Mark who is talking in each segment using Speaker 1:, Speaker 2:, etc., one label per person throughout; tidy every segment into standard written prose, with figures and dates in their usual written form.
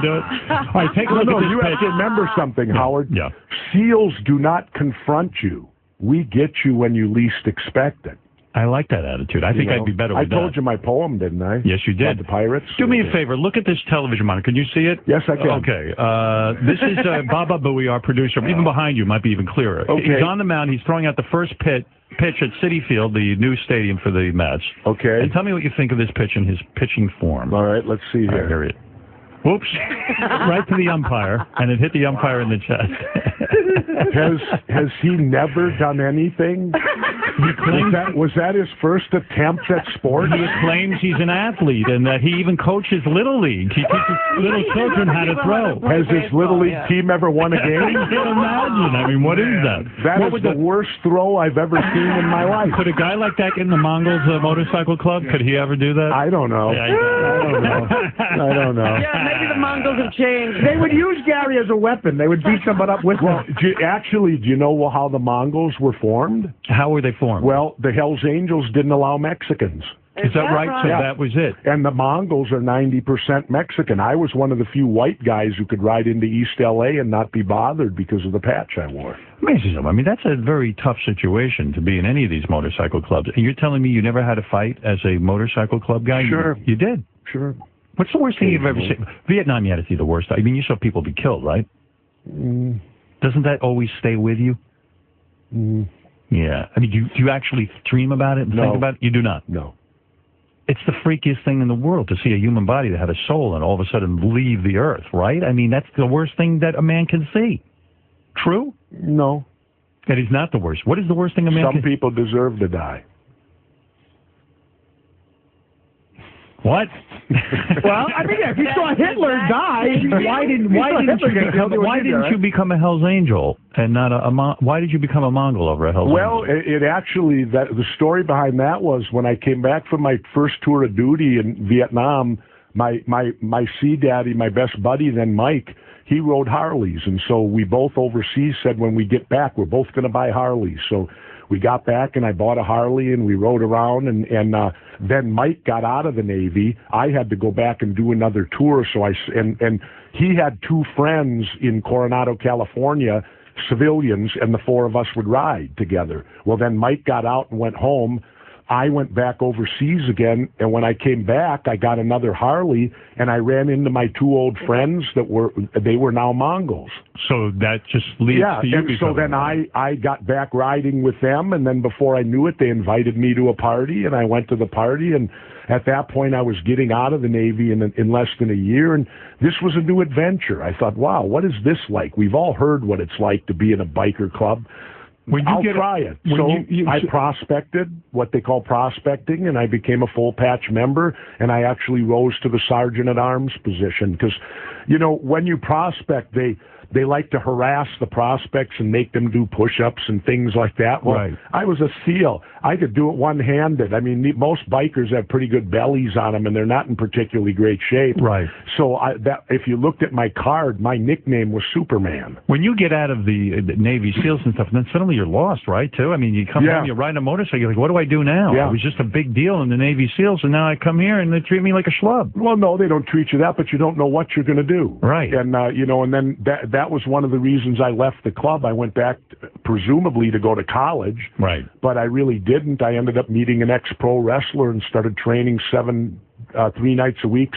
Speaker 1: do it. All right, take a look at this
Speaker 2: you
Speaker 1: pitch.
Speaker 2: have to remember something, Howard.
Speaker 1: Yeah.
Speaker 2: Seals do not confront you. We get you when you least expect it.
Speaker 1: I like that attitude. I think I'd be better with that.
Speaker 2: I told you my poem, didn't I?
Speaker 1: Yes, you did.
Speaker 2: About the pirates.
Speaker 1: Do me a favor. Look at this television monitor. Can you see it?
Speaker 2: Yes, I can.
Speaker 1: Okay. This is Baba Booey, our producer. Even behind you might be even clearer.
Speaker 2: Okay.
Speaker 1: He's on the mound. He's throwing out the first pitch at Citi Field, the new stadium for the Mets.
Speaker 2: Okay.
Speaker 1: And tell me what you think of this pitch in his pitching form.
Speaker 2: All right, let's see here.
Speaker 1: All right, here it is. Whoops. Right to the umpire, and it hit the umpire in the chest.
Speaker 2: Has he never done anything?
Speaker 1: He claims
Speaker 2: was that his first attempt at sport?
Speaker 1: He claims he's an athlete and that he even coaches Little League. He teaches little children how to throw.
Speaker 2: Has his Little League team ever won a game?
Speaker 1: I can't imagine. I mean, what is that?
Speaker 2: That is the worst throw I've ever seen in my life.
Speaker 1: Could a guy like that get in the Mongols motorcycle club? Could he ever do that?
Speaker 2: I don't know.
Speaker 1: Yeah,
Speaker 2: I don't know.
Speaker 3: Yeah, maybe the Mongols have changed.
Speaker 4: They would use Gary as a weapon. They would beat someone up with him.
Speaker 2: Do you know how the Mongols were formed?
Speaker 1: How were they formed?
Speaker 2: Well, the Hells Angels didn't allow Mexicans.
Speaker 1: Is that right? So that was it.
Speaker 2: And the Mongols are 90% Mexican. I was one of the few white guys who could ride into East L.A. and not be bothered because of the patch I wore.
Speaker 1: Amazing. I mean, that's a very tough situation to be in any of these motorcycle clubs. And you're telling me you never had a fight as a motorcycle club guy?
Speaker 2: Sure.
Speaker 1: You did?
Speaker 2: Sure.
Speaker 1: What's the worst thing you've ever seen? Vietnam, you had to see the worst. I mean, you saw people be killed, right? Doesn't that always stay with you? Yeah. I mean, do you actually dream about it and think about it? You do not?
Speaker 2: No.
Speaker 1: It's the freakiest thing in the world to see a human body that had a soul and all of a sudden leave the earth, right? I mean, that's the worst thing that a man can see. True?
Speaker 2: No.
Speaker 1: That is not the worst. What is the worst thing a man can see?
Speaker 2: Some people deserve to die.
Speaker 1: What?
Speaker 4: Well, I mean, if you saw Hitler die, why didn't
Speaker 1: you become a Hell's Angel and not why did you become a Mongol over a Hell's Angel?
Speaker 2: Well, it actually, the story behind that was when I came back from my first tour of duty in Vietnam, my sea daddy, my best buddy then, Mike, he rode Harleys. And so we both overseas said when we get back, we're both going to buy Harleys. So we got back and I bought a Harley and we rode around and then Mike got out of the Navy. I had to go back and do another tour. So and he had two friends in Coronado, California, civilians, and the four of us would ride together. Well, then Mike got out and went home. I went back overseas again, and when I came back, I got another Harley, and I ran into my two old friends they were now Mongols.
Speaker 1: So that just leads to you.
Speaker 2: And so then I got back riding with them, and then before I knew it, they invited me to a party, and I went to the party, and at that point I was getting out of the Navy in less than a year, and this was a new adventure. I thought, wow, what is this like? We've all heard what it's like to be in a biker club. I'll try it. So I prospected, what they call prospecting, and I became a full patch member, and I actually rose to the sergeant-at-arms position. Because, when you prospect, they like to harass the prospects and make them do push-ups and things like that. Well,
Speaker 1: right.
Speaker 2: I was a SEAL. I could do it one-handed. I mean, most bikers have pretty good bellies on them, and they're not in particularly great shape.
Speaker 1: Right.
Speaker 2: So if you looked at my card, my nickname was Superman.
Speaker 1: When you get out of the Navy SEALs and stuff, then suddenly you're lost, right, too? I mean, you come home, you're riding a motorcycle, you're like, what do I do now?
Speaker 2: Yeah.
Speaker 1: It was just a big deal in the Navy SEALs, and now I come here and they treat me like a schlub.
Speaker 2: Well, no, they don't treat you that, but you don't know what you're going to do.
Speaker 1: Right.
Speaker 2: And, and then that was one of the reasons I left the club. I went back, presumably, to go to college.
Speaker 1: Right.
Speaker 2: But I really didn't. I ended up meeting an ex-pro wrestler and started training 3 nights a week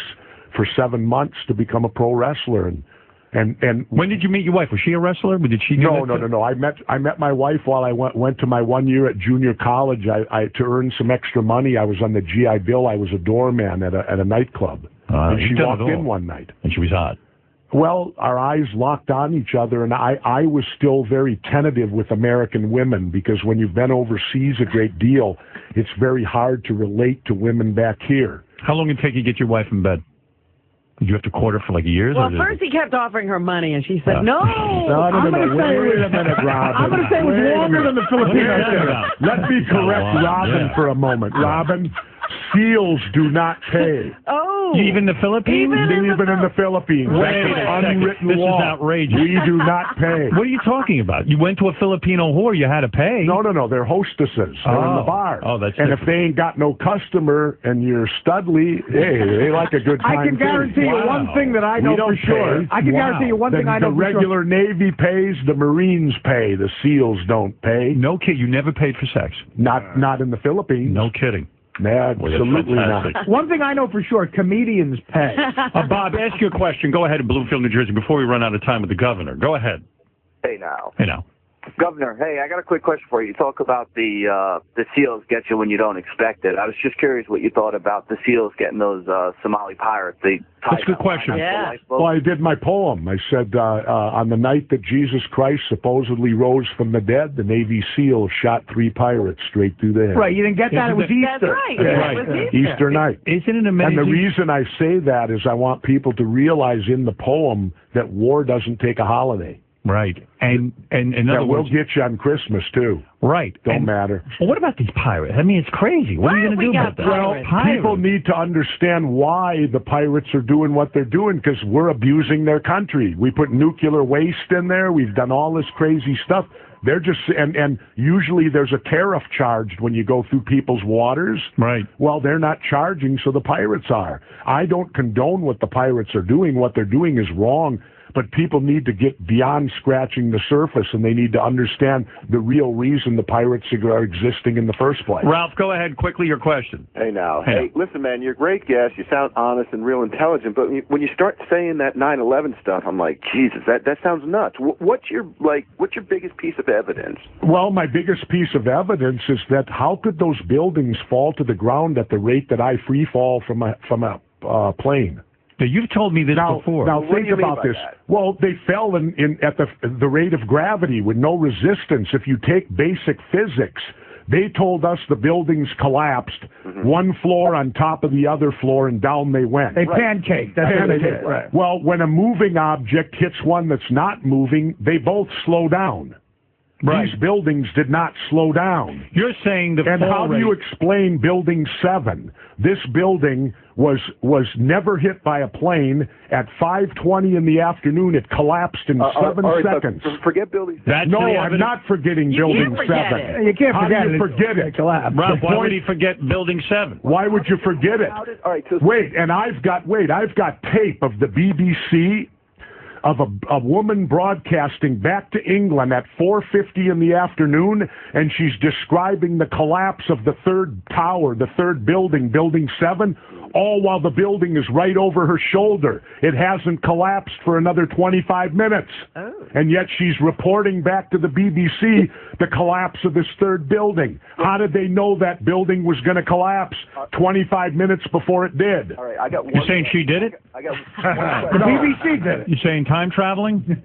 Speaker 2: for 7 months to become a pro wrestler. And
Speaker 1: when did you meet your wife? Was she a wrestler? Did she?
Speaker 2: No. I met my wife while I went to my 1 year at junior college. I to earn some extra money. I was on the GI Bill. I was a doorman at a nightclub. And she walked in one night.
Speaker 1: And she was hot.
Speaker 2: Well, our eyes locked on each other, and I was still very tentative with American women because when you've been overseas a great deal, it's very hard to relate to women back here.
Speaker 1: How long did it take you to get your wife in bed? Did you have to court her for like years?
Speaker 3: Well, first he kept offering her money, and she said, no.
Speaker 4: I'm going to say, wait a minute, Robin. I'm going to say it was longer than the Filipinos.
Speaker 2: Let me correct Robin for a moment. Robin, SEALs do not pay.
Speaker 3: Oh. No.
Speaker 1: Even the Philippines?
Speaker 2: Even in the Philippines.
Speaker 1: Wait
Speaker 2: That's
Speaker 1: a
Speaker 2: an
Speaker 1: second.
Speaker 2: unwritten
Speaker 1: This
Speaker 2: law.
Speaker 1: is outrageous.
Speaker 2: We do not pay.
Speaker 1: What are you talking about? You went to a Filipino whore, you had to pay.
Speaker 2: No, they're hostesses. They're in the bar.
Speaker 1: Oh, that's
Speaker 2: and
Speaker 1: different.
Speaker 2: if they ain't got no customer and you're studly, hey, they like a good time.
Speaker 4: I can guarantee you one thing that I know
Speaker 2: We
Speaker 4: for
Speaker 2: don't
Speaker 4: sure.
Speaker 2: pay.
Speaker 4: I can guarantee you one thing I know
Speaker 2: The
Speaker 4: for sure.
Speaker 2: regular Navy pays, the Marines pay, the SEALs don't pay.
Speaker 1: No kid, you never paid for sex.
Speaker 2: Not in the Philippines.
Speaker 1: No kidding.
Speaker 2: Absolutely not.
Speaker 4: One thing I know for sure, comedians pay.
Speaker 1: Bob, ask your question. Go ahead in Bloomfield, New Jersey, before we run out of time with the governor. Go ahead.
Speaker 5: Hey now.
Speaker 1: Hey now.
Speaker 5: Governor, hey, I got a quick question for you. You talk about the SEALs get you when you don't expect it. I was just curious what you thought about the SEALs getting those Somali pirates.
Speaker 1: That's a good question.
Speaker 3: Yeah.
Speaker 2: Well, I did my poem. I said, on the night that Jesus Christ supposedly rose from the dead, the Navy SEAL shot 3 pirates straight through the head.
Speaker 4: Right, you didn't get that? It was
Speaker 3: That's
Speaker 4: Easter.
Speaker 3: right.
Speaker 1: That's
Speaker 3: Yeah,
Speaker 1: right.
Speaker 3: it was Easter.
Speaker 2: Easter night.
Speaker 1: Isn't it amazing?
Speaker 2: And the reason I say that is I want people to realize in the poem that war doesn't take a holiday.
Speaker 1: Right. And in other
Speaker 2: That will
Speaker 1: words,
Speaker 2: get you on Christmas, too.
Speaker 1: right.
Speaker 2: Don't
Speaker 1: And-
Speaker 2: matter.
Speaker 1: Well, what about these pirates? I mean, it's crazy. What are you going to do about that?
Speaker 2: Well, people need to understand why the pirates are doing what they're doing, because we're abusing their country. We put nuclear waste in there. We've done all this crazy stuff. They're just, and usually there's a tariff charged when you go through people's waters.
Speaker 1: Right.
Speaker 2: Well, they're not charging, so the pirates are. I don't condone what the pirates are doing. What they're doing is wrong. But people need to get beyond scratching the surface, and they need to understand the real reason the pirates are existing in the first place.
Speaker 1: Ralph, go ahead quickly. Your question.
Speaker 6: Hey now,
Speaker 1: Hey.
Speaker 6: listen, man, you're a great guest. You sound honest and real intelligent. But when you start saying that 9/11 stuff, I'm like, Jesus, that sounds nuts. What's your biggest piece of evidence?
Speaker 2: Well, my biggest piece of evidence is that how could those buildings fall to the ground at the rate that I free fall from a plane?
Speaker 1: Now, you've told me this before.
Speaker 2: Now
Speaker 6: What do
Speaker 2: think
Speaker 6: you mean
Speaker 2: about
Speaker 6: by
Speaker 2: this.
Speaker 6: that?
Speaker 2: Well, they fell at the rate of gravity with no resistance. If you take basic physics, they told us the buildings collapsed, one floor on top of the other floor, and down they went.
Speaker 4: They pancaked. That's what they did. Right.
Speaker 2: Well, when a moving object hits one that's not moving, they both slow down.
Speaker 1: Right.
Speaker 2: These buildings did not slow down.
Speaker 1: You're saying the
Speaker 2: And
Speaker 1: fall
Speaker 2: how do
Speaker 1: rate.
Speaker 2: you explain Building 7? This building was never hit by a plane. At 5:20 in the afternoon, it collapsed in 7
Speaker 6: all right,
Speaker 2: seconds.
Speaker 6: so forget building.
Speaker 1: That's
Speaker 2: No,
Speaker 1: the
Speaker 2: I'm
Speaker 1: evidence?
Speaker 2: not forgetting
Speaker 3: You
Speaker 2: Building
Speaker 3: can't forget
Speaker 2: 7.
Speaker 3: it.
Speaker 4: You can't
Speaker 2: How
Speaker 4: forget
Speaker 2: do you
Speaker 4: it.
Speaker 2: forget
Speaker 4: It
Speaker 2: it?
Speaker 4: collapsed.
Speaker 1: Ralph,
Speaker 2: The
Speaker 1: why
Speaker 2: point-
Speaker 1: would he forget Building 7?
Speaker 2: Why would you forget it?
Speaker 6: All right, so
Speaker 2: Wait, and I've got tape of the BBC of a woman broadcasting back to England at 4:50 in the afternoon, and she's describing the collapse of the third tower, the third building, Building 7, all while the building is right over her shoulder. It hasn't collapsed for another 25 minutes.
Speaker 3: Oh.
Speaker 2: And yet she's reporting back to the BBC the collapse of this third building. How did they know that building was going to collapse 25 minutes before it did?
Speaker 6: all right, I got one.
Speaker 1: You're saying she did it?
Speaker 6: I got
Speaker 4: The
Speaker 6: one question.
Speaker 4: BBC did it.
Speaker 1: You're saying time traveling?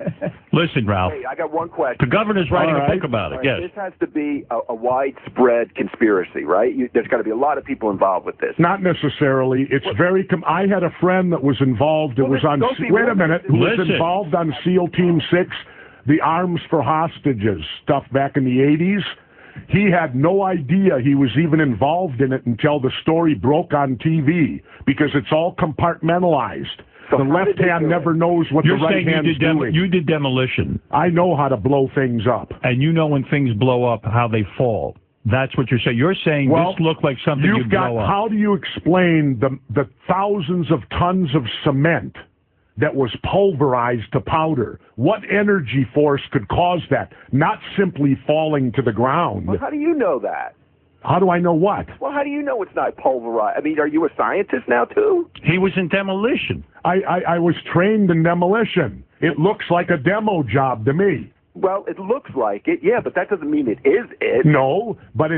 Speaker 1: Listen, Ralph.
Speaker 6: Hey, I got one question.
Speaker 1: The governor's writing
Speaker 2: All
Speaker 1: a
Speaker 2: right.
Speaker 1: book about it.
Speaker 6: All right,
Speaker 1: Yes.
Speaker 6: This has to be a widespread conspiracy, right? There's got to be a lot of people involved with this.
Speaker 2: Not necessarily. It's very. I had a friend that was involved. It
Speaker 6: Well,
Speaker 2: was on.
Speaker 6: don't be
Speaker 2: Wait a
Speaker 6: limited.
Speaker 2: minute. Who was
Speaker 1: Listen.
Speaker 2: involved on SEAL Team 6, the Arms for Hostages stuff back in the 80s? He had no idea he was even involved in it until the story broke on TV, because it's all compartmentalized.
Speaker 6: So
Speaker 2: The
Speaker 6: how
Speaker 2: left
Speaker 6: did they
Speaker 2: hand
Speaker 6: do
Speaker 2: never
Speaker 6: it?
Speaker 2: knows what
Speaker 1: You're
Speaker 2: the right
Speaker 1: saying
Speaker 2: hand's doing.
Speaker 1: you did demolition,
Speaker 2: I know how to blow things up.
Speaker 1: and you know when things blow up, how they fall. That's what you're saying. You're saying
Speaker 2: Well,
Speaker 1: this looked like something
Speaker 2: You've
Speaker 1: you'd
Speaker 2: got.
Speaker 1: blow up.
Speaker 2: How do you explain the thousands of tons of cement that was pulverized to powder? What energy force could cause that? Not simply falling to the ground.
Speaker 6: Well, how do you know that?
Speaker 2: How do I know what?
Speaker 6: Well, how do you know it's not pulverized? I mean, are you a scientist now too?
Speaker 1: He was in demolition.
Speaker 2: I was trained in demolition. It looks like a demo job to me.
Speaker 6: Well, it looks like it, yeah, but that doesn't mean it is it.
Speaker 2: No, but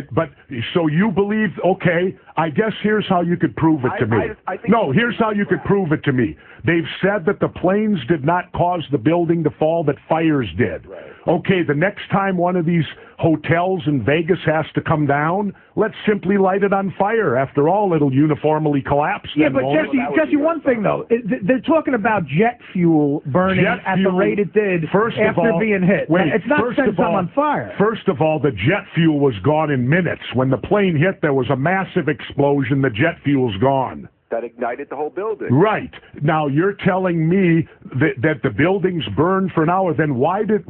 Speaker 2: so you believe, okay, I guess here's how you could prove it to me.
Speaker 6: I think
Speaker 2: No, here's how you could prove it to me. They've said that the planes did not cause the building to fall, that fires did.
Speaker 6: Right.
Speaker 2: Okay, the next time one of these hotels in Vegas has to come down, let's simply light it on fire. After all, it'll uniformly collapse.
Speaker 4: Yeah,
Speaker 2: then,
Speaker 4: but
Speaker 2: won't it?
Speaker 4: Jesse, one thing though, they're talking about jet fuel burning
Speaker 2: Jet
Speaker 4: at the
Speaker 2: fuel,
Speaker 4: rate it did
Speaker 2: first of
Speaker 4: after
Speaker 2: all,
Speaker 4: being hit.
Speaker 2: Wait,
Speaker 4: It's not
Speaker 2: first
Speaker 4: setting
Speaker 2: of all,
Speaker 4: something on fire.
Speaker 2: First of all, the jet fuel was gone in minutes. When the plane hit, there was a massive explosion. The jet fuel's gone.
Speaker 6: that ignited the whole building.
Speaker 2: Right. Now you're telling me that the buildings burned for an hour. Then why did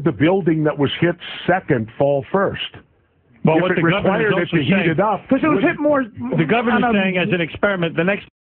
Speaker 2: the building that was hit second fall first?
Speaker 1: Well,
Speaker 2: if
Speaker 1: what
Speaker 2: it
Speaker 1: the governor
Speaker 2: required
Speaker 1: is
Speaker 2: it
Speaker 1: also
Speaker 2: to heat
Speaker 1: saying,
Speaker 2: it up,
Speaker 4: Because it was hit more.
Speaker 1: the governor's saying as an experiment, the next